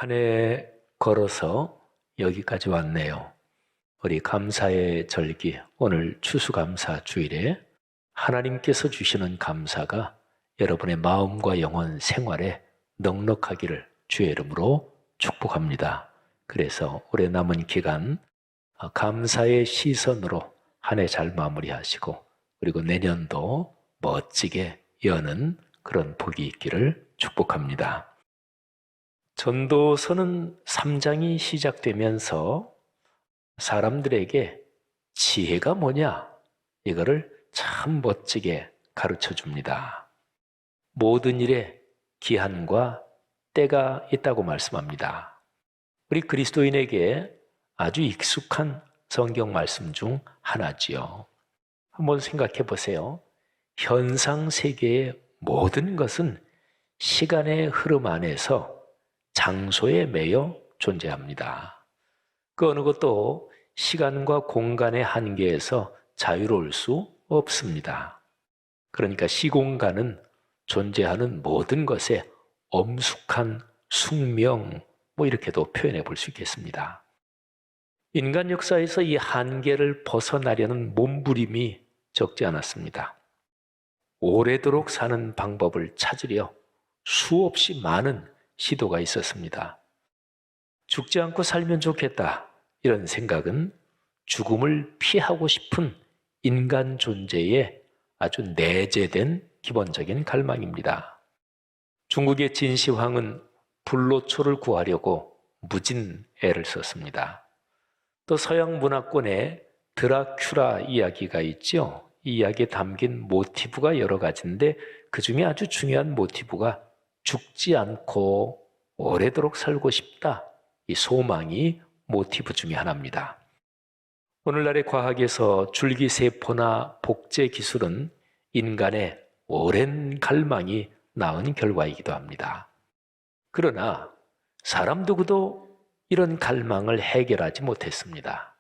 한 해 걸어서 여기까지 왔네요. 우리 감사의 절기, 오늘 추수감사 주일에 하나님께서 주시는 감사가 여러분의 마음과 영혼 생활에 넉넉하기를 주의 이름으로 축복합니다. 그래서 올해 남은 기간 감사의 시선으로 한 해 잘 마무리하시고, 그리고 내년도 멋지게 여는 그런 복이 있기를 축복합니다. 전도서는 3장이 시작되면서 사람들에게 지혜가 뭐냐, 이거를 참 멋지게 가르쳐 줍니다. 모든 일에 기한과 때가 있다고 말씀합니다. 우리 그리스도인에게 아주 익숙한 성경 말씀 중 하나지요. 한번 생각해 보세요. 현상 세계의 모든 것은 시간의 흐름 안에서 장소에 매여 존재합니다. 그 어느 것도 시간과 공간의 한계에서 자유로울 수 없습니다. 그러니까 시공간은 존재하는 모든 것의 엄숙한 숙명, 이렇게도 표현해 볼 수 있겠습니다. 인간 역사에서 이 한계를 벗어나려는 몸부림이 적지 않았습니다. 오래도록 사는 방법을 찾으려 수없이 많은 시도가 있었습니다. 죽지 않고 살면 좋겠다, 이런 생각은 죽음을 피하고 싶은 인간 존재의 아주 내재된 기본적인 갈망입니다. 중국의 진시황은 불로초를 구하려고 무진 애를 썼습니다. 또 서양 문화권에 드라큘라 이야기가 있죠. 이 이야기에 담긴 모티브가 여러 가지인데 그 중에 아주 중요한 모티브가 죽지 않고 오래도록 살고 싶다, 이 소망이 모티브 중에 하나입니다. 오늘날의 과학에서 줄기세포나 복제 기술은 인간의 오랜 갈망이 낳은 결과이기도 합니다. 그러나 사람 누구도 이런 갈망을 해결하지 못했습니다.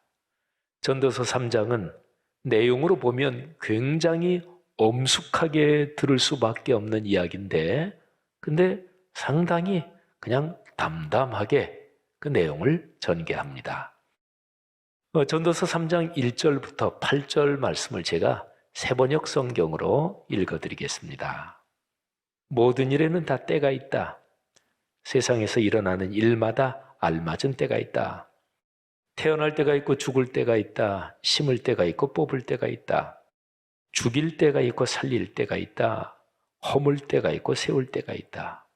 전도서 3장은 내용으로 보면 굉장히 엄숙하게 들을 수밖에 없는 이야기인데, 근데 상당히 그냥 담담하게 그 내용을 전개합니다. 전도서 3장 1절부터 8절 말씀을 제가 세번역 성경으로 읽어드리겠습니다. 모든 일에는 다 때가 있다. 세상에서 일어나는 일마다 알맞은 때가 있다. 태어날 때가 있고 죽을 때가 있다. 심을 때가 있고 뽑을 때가 있다. 죽일 때가 있고 살릴 때가 있다. 허물 때가 있고 세울 때가 있다.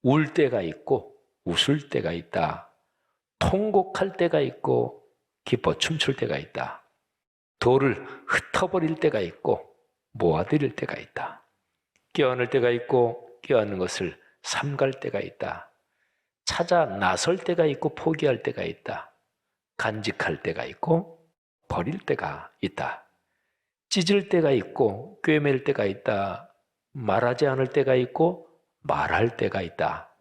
울 때가 있고 웃을 때가 있다. 통곡할 때가 있고 기뻐 춤출 때가 있다. 돌을 흩어버릴 때가 있고 모아들일 때가 있다. 껴안을 때가 있고 껴안는 것을 삼갈 때가 있다. 찾아 나설 때가 있고 포기할 때가 있다. 간직할 때가 있고 버릴 때가 있다. 찢을 때가 있고 꿰맬 때가 있다. 말하지 않을 때가 있고 말할 때가 있다.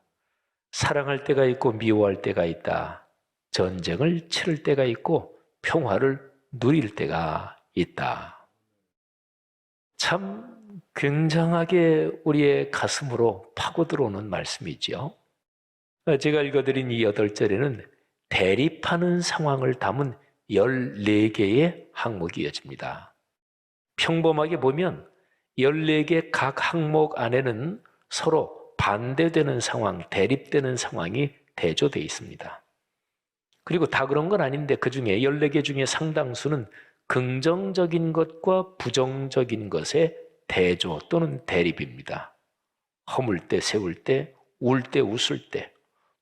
사랑할 때가 있고 미워할 때가 있다. 전쟁을 치를 때가 있고 평화를 누릴 때가 있다. 참 굉장하게 우리의 가슴으로 파고 들어오는 말씀이지요. 제가 읽어드린 이 8절에는 대립하는 상황을 담은 14개의 항목이 이어집니다. 평범하게 보면 14개 각 항목 안에는 서로 반대되는 상황, 대립되는 상황이 대조되어 있습니다. 그리고 다 그런 건 아닌데 그 중에 14개 중에 상당수는 긍정적인 것과 부정적인 것의 대조 또는 대립입니다. 허물 때, 세울 때, 울 때, 웃을 때,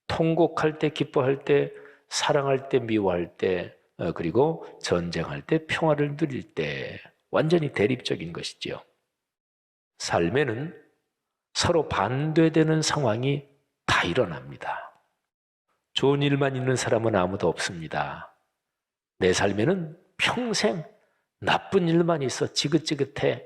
통곡할 때, 기뻐할 때, 사랑할 때, 미워할 때, 그리고 전쟁할 때, 평화를 누릴 때, 완전히 대립적인 것이지요. 삶에는 서로 반대되는 상황이 다 일어납니다. 좋은 일만 있는 사람은 아무도 없습니다. 내 삶에는 평생 나쁜 일만 있어 지긋지긋해.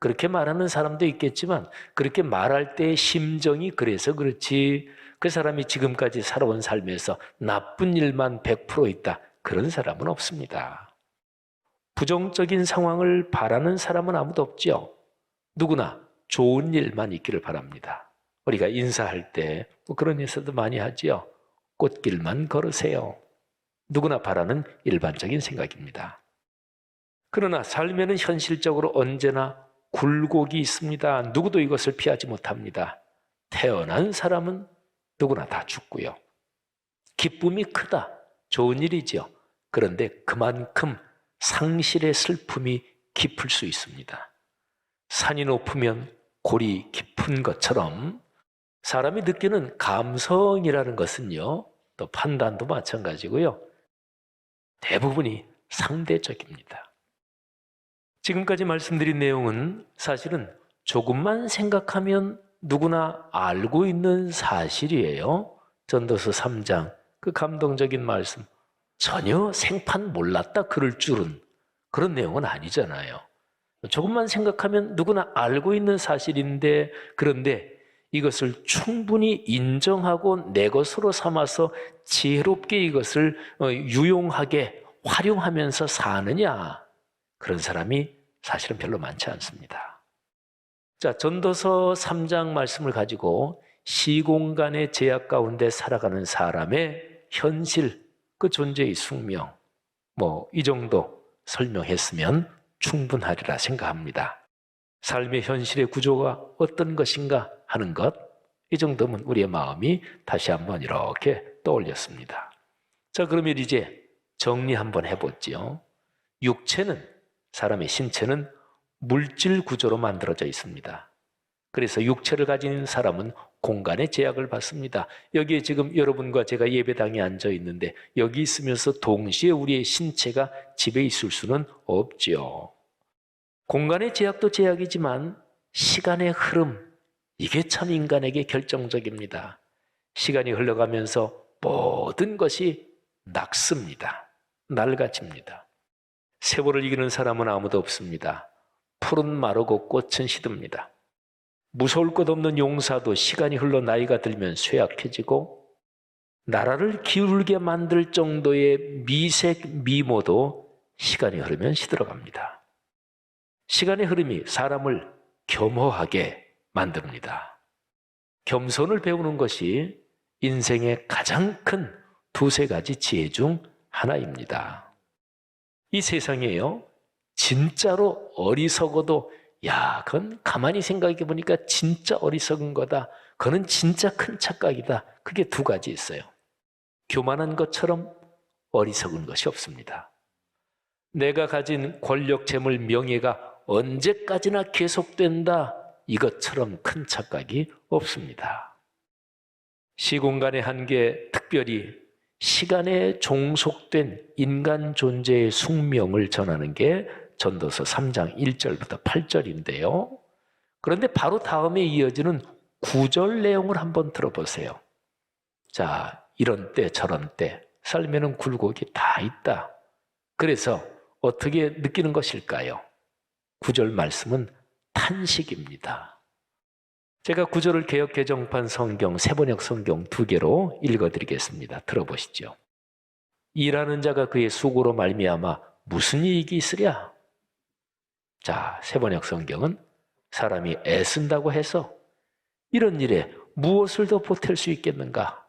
그렇게 말하는 사람도 있겠지만 그렇게 말할 때의 심정이 그래서 그렇지, 그 사람이 지금까지 살아온 삶에서 나쁜 일만 100% 있다, 그런 사람은 없습니다. 부정적인 상황을 바라는 사람은 아무도 없죠. 누구나 좋은 일만 있기를 바랍니다. 우리가 인사할 때 그런 인사도 많이 하지요. 꽃길만 걸으세요. 누구나 바라는 일반적인 생각입니다. 그러나 삶에는 현실적으로 언제나 굴곡이 있습니다. 누구도 이것을 피하지 못합니다. 태어난 사람은 누구나 다 죽고요. 기쁨이 크다. 좋은 일이죠. 그런데 그만큼 상실의 슬픔이 깊을 수 있습니다. 산이 높으면 골이 깊은 것처럼 사람이 느끼는 감성이라는 것은요, 또 판단도 마찬가지고요. 대부분이 상대적입니다. 지금까지 말씀드린 내용은 사실은 조금만 생각하면 누구나 알고 있는 사실이에요. 전도서 3장 그 감동적인 말씀, 전혀 생판 몰랐다 그럴 줄은 그런 내용은 아니잖아요. 조금만 생각하면 누구나 알고 있는 사실인데, 그런데 이것을 충분히 인정하고 내 것으로 삼아서 지혜롭게 이것을 유용하게 활용하면서 사느냐, 그런 사람이 사실은 별로 많지 않습니다. 자, 전도서 3장 말씀을 가지고 시공간의 제약 가운데 살아가는 사람의 현실, 그 존재의 숙명, 이 정도 설명했으면 충분하리라 생각합니다. 삶의 현실의 구조가 어떤 것인가 하는 것, 이 정도면 우리의 마음이 다시 한번 이렇게 떠올렸습니다. 자, 그러면 이제 정리 한번 해보지요. 육체는, 사람의 신체는 물질 구조로 만들어져 있습니다. 그래서 육체를 가진 사람은 공간의 제약을 받습니다. 여기에 지금 여러분과 제가 예배당에 앉아 있는데 여기 있으면서 동시에 우리의 신체가 집에 있을 수는 없지요. 공간의 제약도 제약이지만 시간의 흐름, 이게 참 인간에게 결정적입니다. 시간이 흘러가면서 모든 것이 낙습니다. 낡아집니다. 세월을 이기는 사람은 아무도 없습니다. 풀은 마르고 꽃은 시듭니다. 무서울 것 없는 용사도 시간이 흘러 나이가 들면 쇠약해지고, 나라를 기울게 만들 정도의 미색 미모도 시간이 흐르면 시들어갑니다. 시간의 흐름이 사람을 겸허하게 만듭니다. 겸손을 배우는 것이 인생의 가장 큰 두세 가지 지혜 중 하나입니다. 이 세상에요, 진짜로 어리석어도 그건 가만히 생각해 보니까 진짜 어리석은 거다, 그건 진짜 큰 착각이다, 그게 두 가지 있어요. 교만한 것처럼 어리석은 것이 없습니다. 내가 가진 권력, 재물, 명예가 언제까지나 계속된다, 이것처럼 큰 착각이 없습니다. 시공간의 한계, 특별히 시간에 종속된 인간 존재의 숙명을 전하는 게 전도서 3장 1절부터 8절인데요. 그런데 바로 다음에 이어지는 9절 내용을 한번 들어보세요. 자, 이런 때 저런 때 삶에는 굴곡이 다 있다. 그래서 어떻게 느끼는 것일까요? 9절 말씀은 탄식입니다. 제가 9절을 개역 개정판 성경, 세번역 성경 2개로 읽어드리겠습니다. 들어보시죠. 일하는 자가 그의 수고로 말미암아 무슨 이익이 있으랴? 자, 세번역 성경은 사람이 애쓴다고 해서 이런 일에 무엇을 더 보탤 수 있겠는가?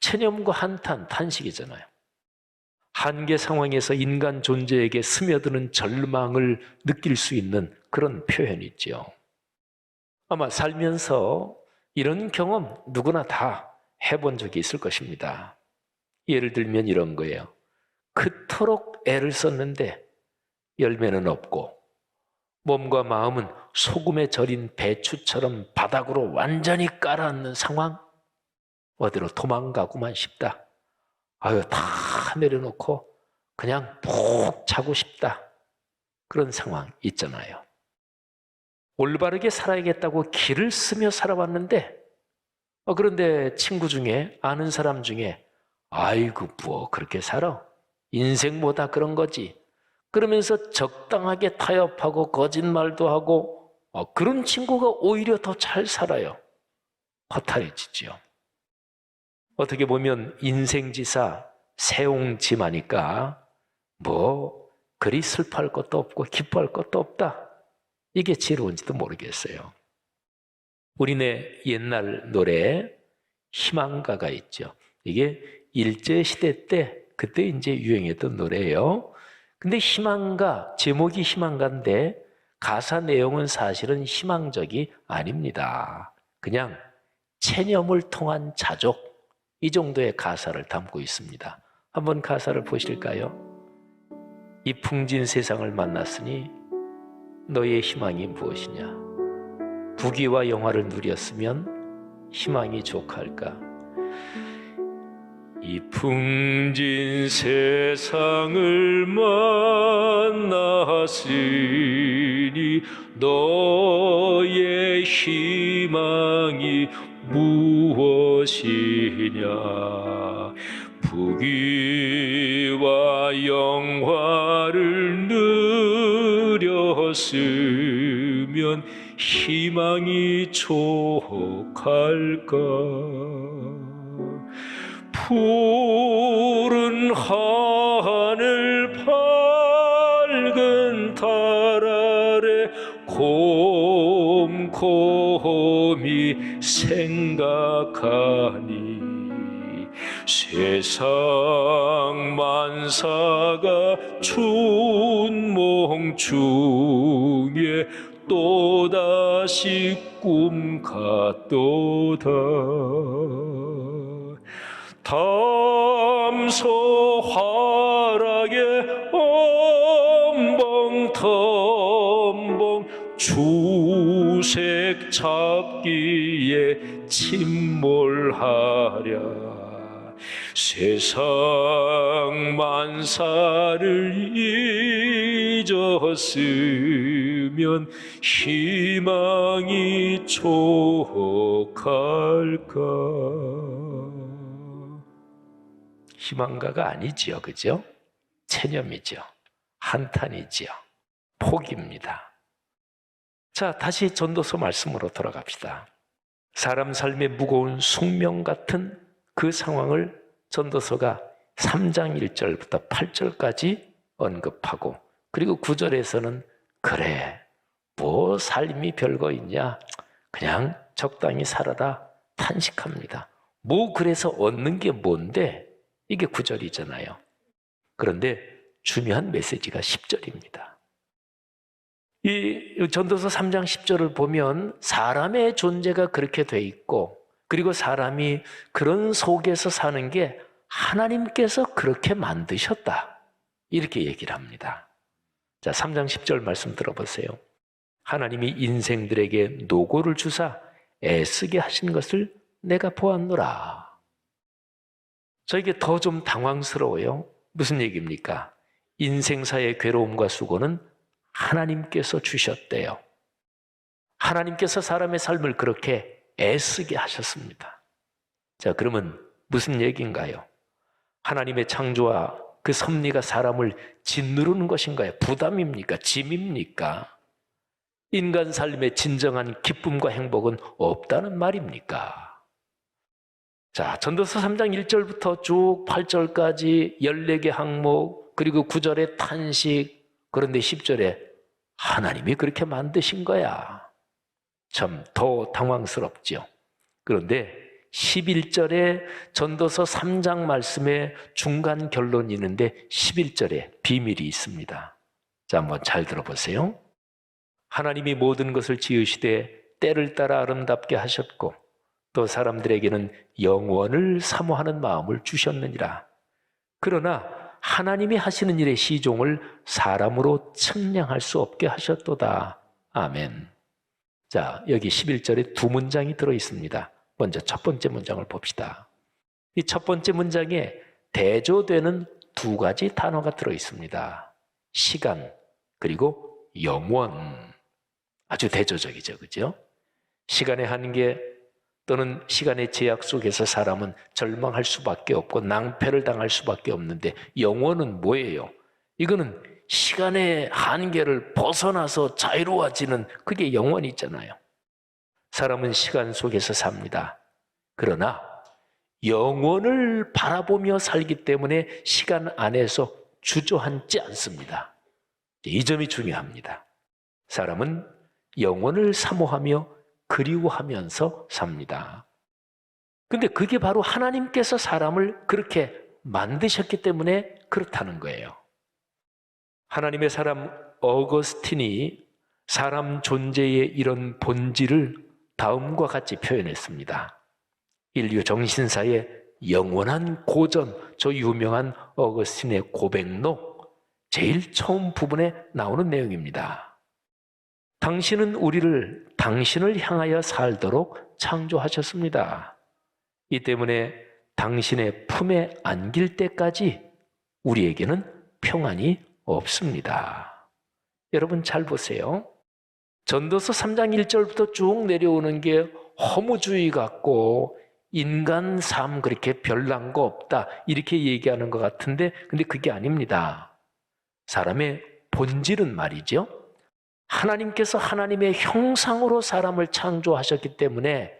체념과 한탄, 탄식이잖아요. 한계 상황에서 인간 존재에게 스며드는 절망을 느낄 수 있는 그런 표현이죠. 아마 살면서 이런 경험 누구나 다 해본 적이 있을 것입니다. 예를 들면 이런 거예요. 그토록 애를 썼는데 열매는 없고, 몸과 마음은 소금에 절인 배추처럼 바닥으로 완전히 깔아앉는 상황. 어디로 도망가고만 싶다. 다 내려놓고 그냥 푹 자고 싶다. 그런 상황 있잖아요. 올바르게 살아야겠다고 길을 쓰며 살아왔는데, 그런데 친구 중에, 아는 사람 중에 아이고 뭐 그렇게 살아? 인생 뭐다 그런 거지. 그러면서 적당하게 타협하고 거짓말도 하고, 그런 친구가 오히려 더 잘 살아요. 허탈해지죠. 어떻게 보면 인생지사 세옹지마니까 그리 슬퍼할 것도 없고 기뻐할 것도 없다, 이게 지혜로운지도 모르겠어요. 우리네 옛날 노래 희망가가 있죠. 이게 일제시대 때 그때 이제 유행했던 노래예요. 근데 희망가, 제목이 희망가인데 가사 내용은 사실은 희망적이 아닙니다. 그냥 체념을 통한 자족, 이 정도의 가사를 담고 있습니다. 한번 가사를 보실까요? 이 풍진 세상을 만났으니 너의 희망이 무엇이냐? 부귀와 영화를 누렸으면 희망이 족할까? 이 풍진 세상을 만났으니 너의 희망이 무엇이냐? 부귀와 영화를 누렸으면 희망이 족할까? 푸른 하늘 밝은 달 아래 곰곰이 생각하니 세상 만사가 춘몽 중에 또다시 꿈 같도다. 담소 화락의 엄벙텀벙 주색 잡기에 침몰하랴. 세상 만사를 잊었으면 희망이 족할까? 희망가가 아니지요, 그죠? 체념이죠. 한탄이지요. 포기입니다. 자, 다시 전도서 말씀으로 돌아갑시다. 사람 삶의 무거운 숙명 같은 그 상황을 전도서가 3장 1절부터 8절까지 언급하고, 그리고 9절에서는 그래, 뭐 삶이 별거 있냐, 그냥 적당히 살아라 탄식합니다. 뭐 그래서 얻는 게 뭔데? 이게 9절이잖아요. 그런데 중요한 메시지가 10절입니다. 이 전도서 3장 10절을 보면 사람의 존재가 그렇게 돼 있고, 그리고 사람이 그런 속에서 사는 게 하나님께서 그렇게 만드셨다, 이렇게 얘기를 합니다. 자, 3장 10절 말씀 들어보세요. 하나님이 인생들에게 노고를 주사 애쓰게 하신 것을 내가 보았노라. 저에게 더 좀 당황스러워요. 무슨 얘기입니까? 인생사의 괴로움과 수고는 하나님께서 주셨대요. 하나님께서 사람의 삶을 그렇게 애쓰게 하셨습니다. 자, 그러면 무슨 얘기인가요? 하나님의 창조와 그 섭리가 사람을 짓누르는 것인가요? 부담입니까? 짐입니까? 인간 삶의 진정한 기쁨과 행복은 없다는 말입니까? 자, 전도서 3장 1절부터 쭉 8절까지 14개 항목, 그리고 9절에 탄식, 그런데 10절에 하나님이 그렇게 만드신 거야. 참 더 당황스럽죠. 그런데 11절에 전도서 3장 말씀의 중간 결론이 있는데 11절에 비밀이 있습니다. 자, 한번 잘 들어보세요. 하나님이 모든 것을 지으시되 때를 따라 아름답게 하셨고 또 사람들에게는 영원을 사모하는 마음을 주셨느니라. 그러나 하나님이 하시는 일의 시종을 사람으로 측량할 수 없게 하셨도다. 아멘. 자, 여기 11절에 두 문장이 들어있습니다. 먼저 첫 번째 문장을 봅시다. 이 첫 번째 문장에 대조되는 두 가지 단어가 들어있습니다. 시간, 그리고 영원. 아주 대조적이죠, 그죠? 시간의 한계 또는 시간의 제약 속에서 사람은 절망할 수밖에 없고 낭패를 당할 수밖에 없는데, 영원은 뭐예요? 이거는 시간의 한계를 벗어나서 자유로워지는, 그게 영원이잖아요. 사람은 시간 속에서 삽니다. 그러나 영원을 바라보며 살기 때문에 시간 안에서 주저앉지 않습니다. 이 점이 중요합니다. 사람은 영원을 사모하며 그리워하면서 삽니다. 근데 그게 바로 하나님께서 사람을 그렇게 만드셨기 때문에 그렇다는 거예요. 하나님의 사람 어거스틴이 사람 존재의 이런 본질을 다음과 같이 표현했습니다. 인류 정신사의 영원한 고전, 저 유명한 어거스틴의 고백록 제일 처음 부분에 나오는 내용입니다. 당신은 우리를 당신을 향하여 살도록 창조하셨습니다. 이 때문에 당신의 품에 안길 때까지 우리에게는 평안이 없습니다. 여러분 잘 보세요. 전도서 3장 1절부터 쭉 내려오는 게 허무주의 같고 인간 삶 그렇게 별난 거 없다 이렇게 얘기하는 것 같은데 근데 그게 아닙니다. 사람의 본질은 말이죠. 하나님께서 하나님의 형상으로 사람을 창조하셨기 때문에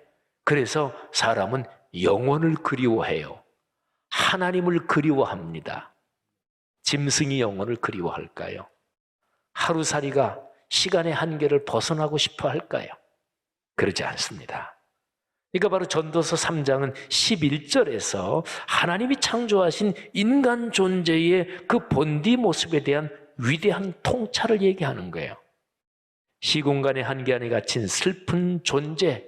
그래서 사람은 영원을 그리워해요. 하나님을 그리워합니다. 짐승이 영원을 그리워할까요? 하루살이가 시간의 한계를 벗어나고 싶어 할까요? 그러지 않습니다. 그러니까 바로 전도서 3장은 11절에서 하나님이 창조하신 인간 존재의 그 본디 모습에 대한 위대한 통찰을 얘기하는 거예요. 시공간의 한계 안에 갇힌 슬픈 존재,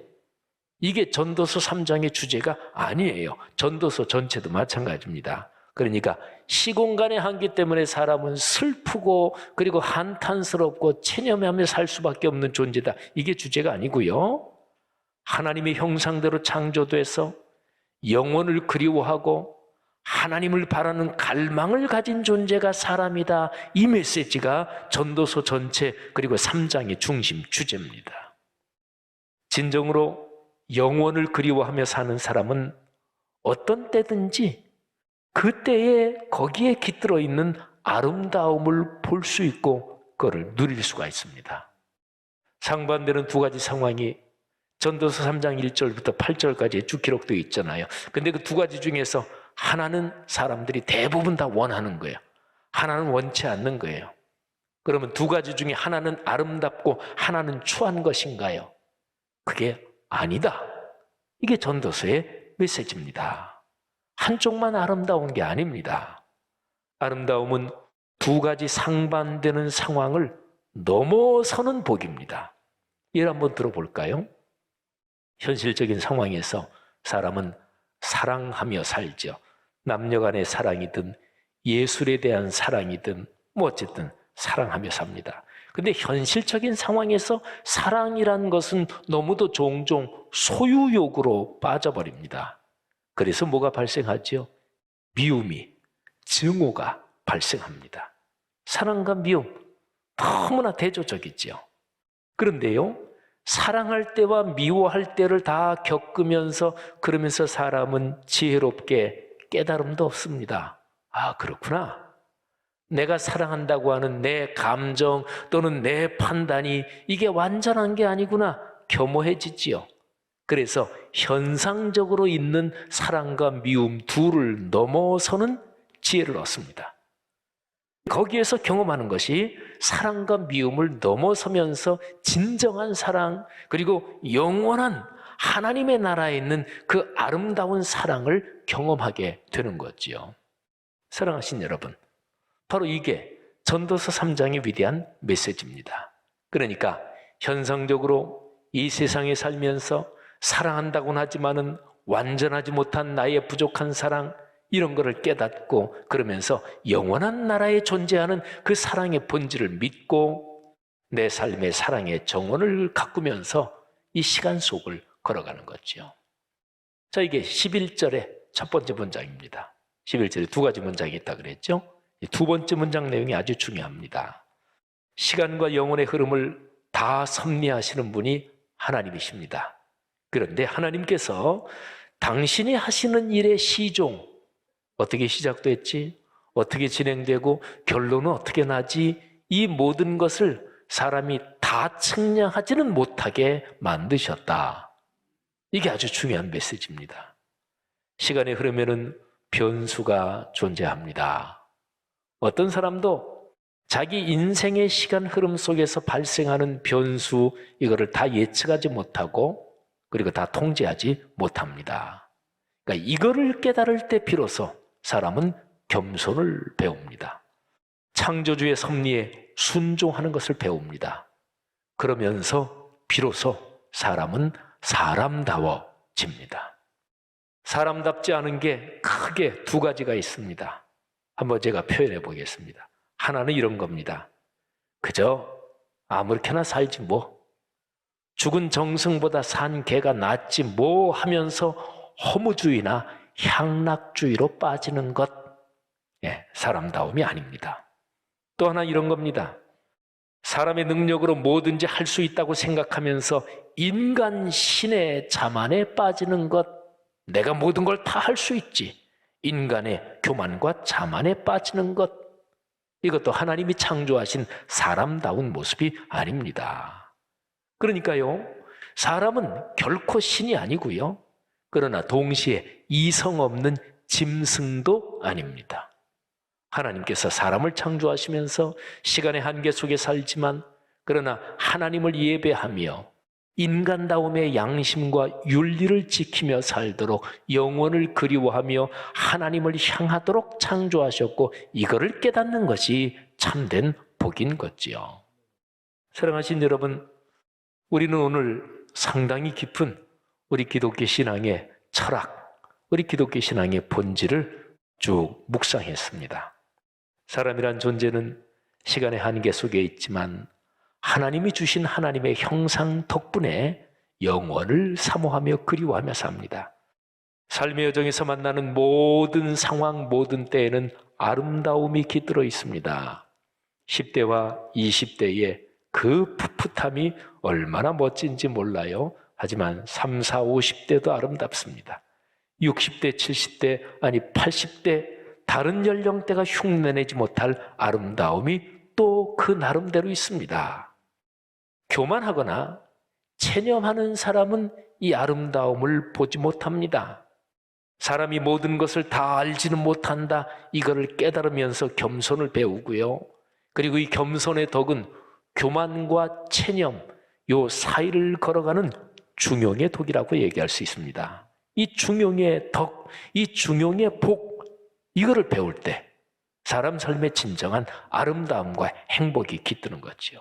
이게 전도서 3장의 주제가 아니에요. 전도서 전체도 마찬가지입니다. 그러니까 시공간의 한계 때문에 사람은 슬프고 그리고 한탄스럽고 체념하며 살 수밖에 없는 존재다. 이게 주제가 아니고요. 하나님의 형상대로 창조돼서 영혼을 그리워하고 하나님을 바라는 갈망을 가진 존재가 사람이다. 이 메시지가 전도서 전체 그리고 3장의 중심 주제입니다. 진정으로 영혼을 그리워하며 사는 사람은 어떤 때든지 그때에 거기에 깃들어 있는 아름다움을 볼 수 있고 그거를 누릴 수가 있습니다. 상반되는 두 가지 상황이 전도서 3장 1절부터 8절까지 쭉 기록되어 있잖아요. 근데 그 두 가지 중에서 하나는 사람들이 대부분 다 원하는 거예요. 하나는 원치 않는 거예요. 그러면 두 가지 중에 하나는 아름답고 하나는 추한 것인가요? 그게 아니다. 이게 전도서의 메시지입니다. 한쪽만 아름다운 게 아닙니다. 아름다움은 두 가지 상반되는 상황을 넘어서는 복입니다. 예를 한번 들어볼까요? 현실적인 상황에서 사람은 사랑하며 살죠. 남녀 간의 사랑이든 예술에 대한 사랑이든 뭐 어쨌든 사랑하며 삽니다. 근데 현실적인 상황에서 사랑이란 것은 너무도 종종 소유욕으로 빠져버립니다. 그래서 뭐가 발생하죠? 미움이, 증오가 발생합니다. 사랑과 미움, 너무나 대조적이죠. 그런데요, 사랑할 때와 미워할 때를 다 겪으면서 그러면서 사람은 지혜롭게 깨달음도 없습니다. 아, 그렇구나. 내가 사랑한다고 하는 내 감정 또는 내 판단이 이게 완전한 게 아니구나. 겸허해지지요. 그래서 현상적으로 있는 사랑과 미움 둘을 넘어서는 지혜를 얻습니다. 거기에서 경험하는 것이 사랑과 미움을 넘어서면서 진정한 사랑 그리고 영원한 하나님의 나라에 있는 그 아름다운 사랑을 경험하게 되는 거지요. 사랑하신 여러분, 바로 이게 전도서 3장의 위대한 메시지입니다. 그러니까 현상적으로 이 세상에 살면서 사랑한다고는 하지만은 완전하지 못한 나의 부족한 사랑 이런 거를 깨닫고 그러면서 영원한 나라에 존재하는 그 사랑의 본질을 믿고 내 삶의 사랑의 정원을 가꾸면서 이 시간 속을 걸어가는 거죠. 자, 이게 11절의 첫 번째 문장입니다. 11절에 두 가지 문장이 있다 그랬죠? 두 번째 문장 내용이 아주 중요합니다. 시간과 영혼의 흐름을 다 섭리하시는 분이 하나님이십니다. 그런데 하나님께서 당신이 하시는 일의 시종, 어떻게 시작됐지? 어떻게 진행되고 결론은 어떻게 나지? 이 모든 것을 사람이 다 측량하지는 못하게 만드셨다. 이게 아주 중요한 메시지입니다. 시간의 흐름에는 변수가 존재합니다. 어떤 사람도 자기 인생의 시간 흐름 속에서 발생하는 변수 이거를 다 예측하지 못하고 그리고 다 통제하지 못합니다. 그러니까 이거를 깨달을 때 비로소 사람은 겸손을 배웁니다. 창조주의 섭리에 순종하는 것을 배웁니다. 그러면서 비로소 사람은 사람다워집니다. 사람답지 않은 게 크게 두 가지가 있습니다. 한번 제가 표현해 보겠습니다. 하나는 이런 겁니다. 그저 아무렇게나 살지 뭐. 죽은 정승보다 산 개가 낫지 뭐 하면서 허무주의나 향락주의로 빠지는 것. 사람다움이 아닙니다. 또 하나 이런 겁니다. 사람의 능력으로 뭐든지 할 수 있다고 생각하면서 인간 신의 자만에 빠지는 것. 내가 모든 걸 다 할 수 있지. 인간의 교만과 자만에 빠지는 것. 이것도 하나님이 창조하신 사람다운 모습이 아닙니다. 그러니까요, 사람은 결코 신이 아니고요. 그러나 동시에 이성 없는 짐승도 아닙니다. 하나님께서 사람을 창조하시면서 시간의 한계 속에 살지만 그러나 하나님을 예배하며 인간다움의 양심과 윤리를 지키며 살도록 영원을 그리워하며 하나님을 향하도록 창조하셨고 이거를 깨닫는 것이 참된 복인 거지요. 사랑하신 여러분, 우리는 오늘 상당히 깊은 우리 기독교 신앙의 철학, 우리 기독교 신앙의 본질을 쭉 묵상했습니다. 사람이란 존재는 시간의 한계 속에 있지만 하나님이 주신 하나님의 형상 덕분에 영원을 사모하며 그리워하며 삽니다. 삶의 여정에서 만나는 모든 상황, 모든 때에는 아름다움이 깃들어 있습니다. 10대와 20대의 그 풋풋함이 얼마나 멋진지 몰라요. 하지만 3, 4, 50대도 아름답습니다. 60대, 70대, 아니 80대 다른 연령대가 흉내내지 못할 아름다움이 또 그 나름대로 있습니다. 교만하거나 체념하는 사람은 이 아름다움을 보지 못합니다. 사람이 모든 것을 다 알지는 못한다. 이거를 깨달으면서 겸손을 배우고요. 그리고 이 겸손의 덕은 교만과 체념, 요 사이를 걸어가는 중용의 독이라고 얘기할 수 있습니다. 이 중용의 덕, 이 중용의 복, 이거를 배울 때 사람 삶의 진정한 아름다움과 행복이 깃드는 거지요.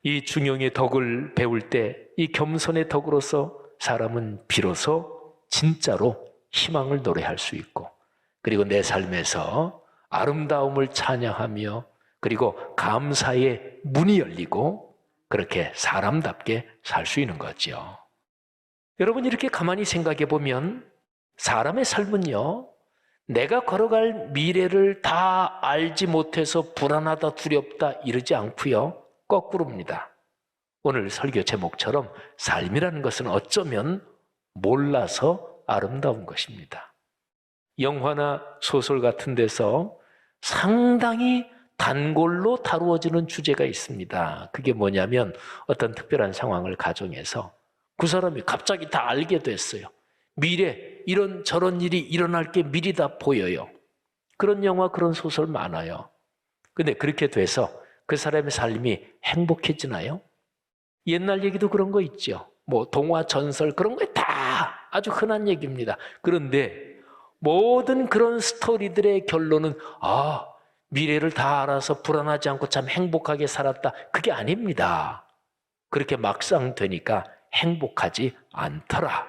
이 중용의 덕을 배울 때 이 겸손의 덕으로서 사람은 비로소 진짜로 희망을 노래할 수 있고 그리고 내 삶에서 아름다움을 찬양하며 그리고 감사의 문이 열리고 그렇게 사람답게 살 수 있는 거지요. 여러분 이렇게 가만히 생각해 보면 사람의 삶은요, 내가 걸어갈 미래를 다 알지 못해서 불안하다 두렵다 이러지 않고요. 거꾸로입니다. 오늘 설교 제목처럼 삶이라는 것은 어쩌면 몰라서 아름다운 것입니다. 영화나 소설 같은 데서 상당히 단골로 다루어지는 주제가 있습니다. 그게 뭐냐면 어떤 특별한 상황을 가정해서 그 사람이 갑자기 다 알게 됐어요. 미래 이런 저런 일이 일어날 게 미리 다 보여요. 그런 영화 그런 소설 많아요. 근데 그렇게 돼서 그 사람의 삶이 행복해지나요? 옛날 얘기도 그런 거 있죠. 뭐 동화 전설 그런 거 다 아주 흔한 얘기입니다. 그런데 모든 그런 스토리들의 결론은 미래를 다 알아서 불안하지 않고 참 행복하게 살았다. 그게 아닙니다. 그렇게 막상 되니까 행복하지 않더라.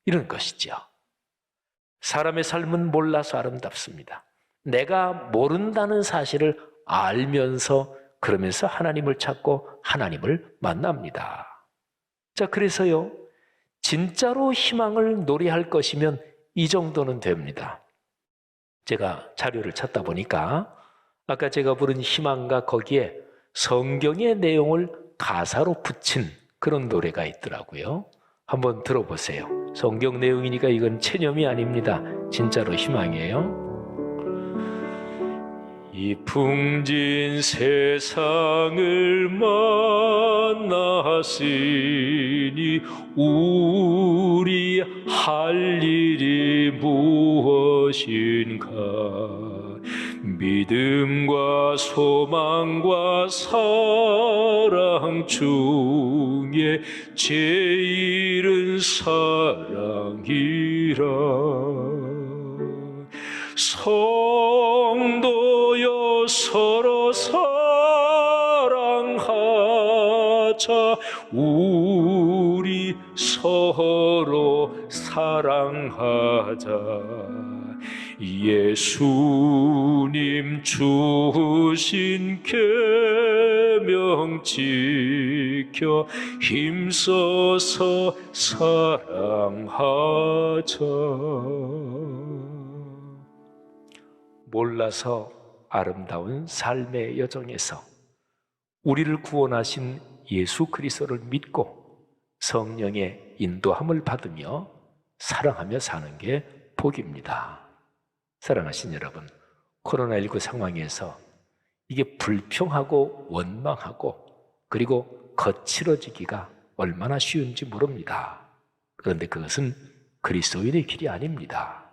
이런 것이죠. 사람의 삶은 몰라서 아름답습니다. 내가 모른다는 사실을 알면서 그러면서 하나님을 찾고 하나님을 만납니다. 자, 그래서요, 진짜로 희망을 노래할 것이면 이 정도는 됩니다. 제가 자료를 찾다 보니까 아까 제가 부른 희망가 거기에 성경의 내용을 가사로 붙인 그런 노래가 있더라고요. 한번 들어보세요. 성경 내용이니까 이건 체념이 아닙니다. 진짜로 희망이에요. 이 풍진 세상을 만났으니 우리 할 일이 무엇인가. 믿음과 소망과 사랑 중에 제일은 사랑이라. 성도여 서로 사랑하자. 우리 서로 사랑하자. 예수님 주신 계명 지켜 힘써서 사랑하자. 몰라서 아름다운 삶의 여정에서 우리를 구원하신 예수 그리스도를 믿고 성령의 인도함을 받으며 사랑하며 사는 게 복입니다. 사랑하신 여러분, 코로나19 상황에서 이게 불평하고 원망하고 그리고 거칠어지기가 얼마나 쉬운지 모릅니다. 그런데 그것은 그리스도인의 길이 아닙니다.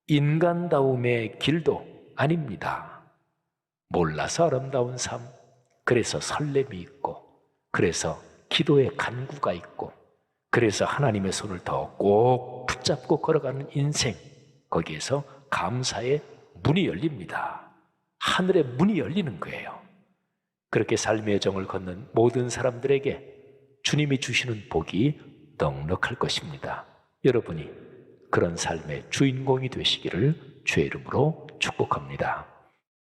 인간다움의 길도 아닙니다. 몰라서 아름다운 삶, 그래서 설렘이 있고, 그래서 기도의 간구가 있고, 그래서 하나님의 손을 더 꼭 붙잡고 걸어가는 인생, 거기에서 감사의 문이 열립니다. 하늘의 문이 열리는 거예요. 그렇게 삶의 여정을 걷는 모든 사람들에게 주님이 주시는 복이 넉넉할 것입니다. 여러분이 그런 삶의 주인공이 되시기를 주의 이름으로 축복합니다.